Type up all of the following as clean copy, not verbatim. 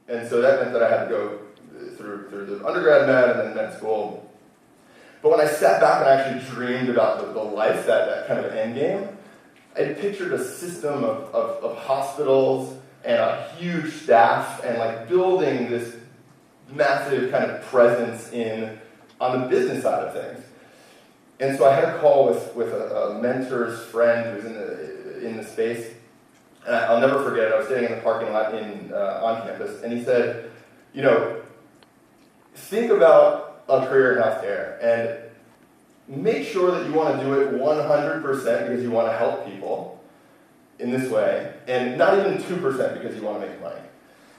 And so that meant that I had to go through the undergrad med and then med school. But when I sat back and actually dreamed about the life, that kind of end game, I pictured a system of hospitals and a huge staff and like building this massive kind of presence on the business side of things. And so I had a call with a mentor's friend who's in the space, and I'll never forget it. I was sitting in the parking lot on campus, and he said, you know, think about a career in healthcare and make sure that you want to do it 100% because you want to help people in this way, and not even 2% because you want to make money.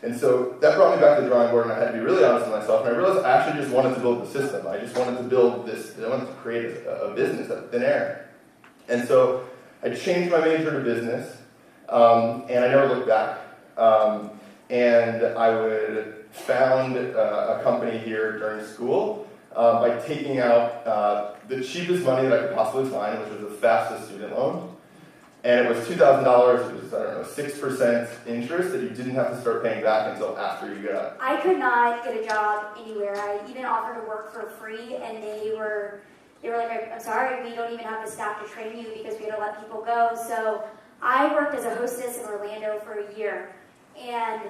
And so that brought me back to the drawing board, and I had to be really honest with myself, and I realized I actually just wanted to build the system. I just wanted to build this, I wanted to create a business out of thin air. And so I changed my major to business, and I never looked back. And I would found a company here during school by taking out the cheapest money that I could possibly find, which was the fastest student loan. And it was $2,000, it was, 6% interest that you didn't have to start paying back until after you got out. I could not get a job anywhere. I even offered to work for free, and they were like, I'm sorry, we don't even have the staff to train you because we had to let people go. So I worked as a hostess in Orlando for a year, and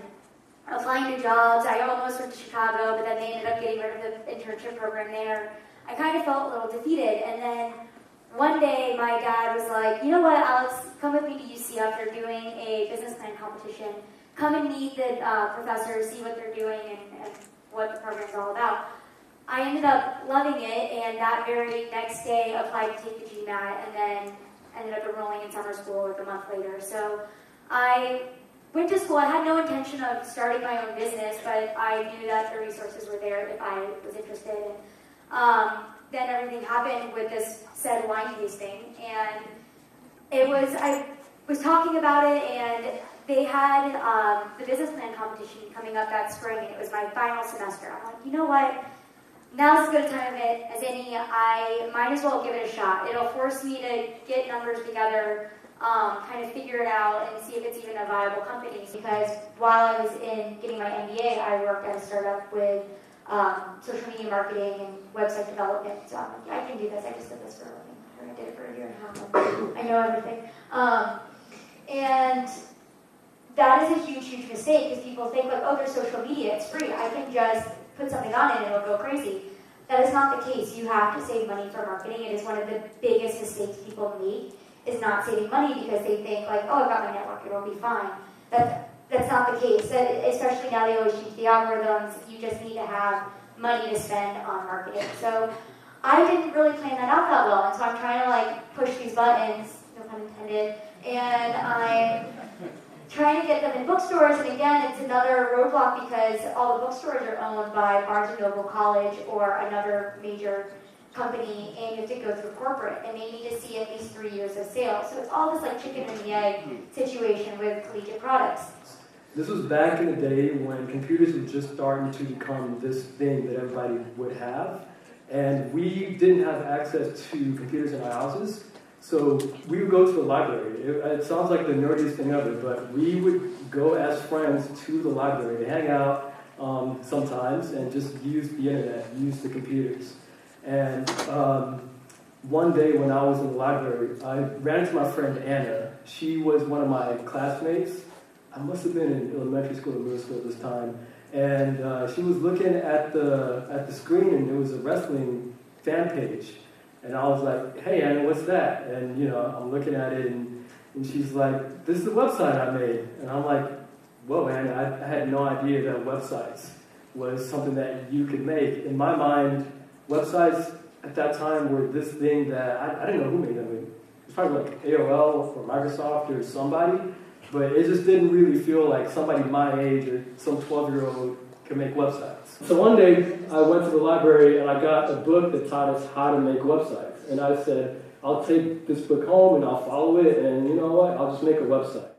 applying to jobs. I almost went to Chicago, but then they ended up getting rid of the internship program there. I kind of felt a little defeated, and then one day, my dad was like, you know what, Alex, come with me to UC after doing a business plan competition. Come and meet the professors, see what they're doing and what the program's all about. I ended up loving it, and that very next day applied to take the GMAT, and then ended up enrolling in summer school like a month later. So I went to school. I had no intention of starting my own business, but I knew that the resources were there if I was interested. Then everything happened with this said wine tasting, and I was talking about it, and they had the business plan competition coming up that spring, and it was my final semester. I'm like, you know what? Now's as good a time as any. I might as well give it a shot. It'll force me to get numbers together, kind of figure it out, and see if it's even a viable company. Because while I was getting my MBA, I worked at a startup with social media marketing and website development. So I'm like, I can do this. I just did this for a living. I did it for a year and a half. I know everything. And that is a huge, huge mistake because people think like, oh, there's social media. It's free. I can just put something on it and it'll go crazy. That is not the case. You have to save money for marketing. It is one of the biggest mistakes people make is not saving money because they think like, oh, I've got my network. It'll be fine. That's not the case. Especially now they always change the algorithms. You just need to have money to spend on marketing. So I didn't really plan that out that well. And so I'm trying to like push these buttons, no pun intended, and I'm trying to get them in bookstores. And again, it's another roadblock because all the bookstores are owned by Barnes & Noble College or another major company, and you have to go through corporate, and they need to see at least 3 years of sales. So it's all this like chicken and the egg situation with collegiate products. This was back in the day when computers were just starting to become this thing that everybody would have, and we didn't have access to computers in our houses, so we would go to the library. It sounds like the nerdiest thing ever, but we would go as friends to the library to hang out sometimes and just use the internet, use the computers. And one day when I was in the library, I ran into my friend Anna. She was one of my classmates. I must have been in elementary school or middle school at this time. And she was looking at the screen, and there was a wrestling fan page. And I was like, hey, Anna, what's that? And, you know, I'm looking at it, and she's like, this is the website I made. And I'm like, whoa, Anna, I had no idea that websites was something that you could make. In my mind, websites at that time were this thing that I didn't know who made them. It was probably like AOL or Microsoft or somebody, but it just didn't really feel like somebody my age or some 12-year-old could make websites. So one day I went to the library and I got a book that taught us how to make websites. And I said, I'll take this book home and I'll follow it, and you know what, I'll just make a website.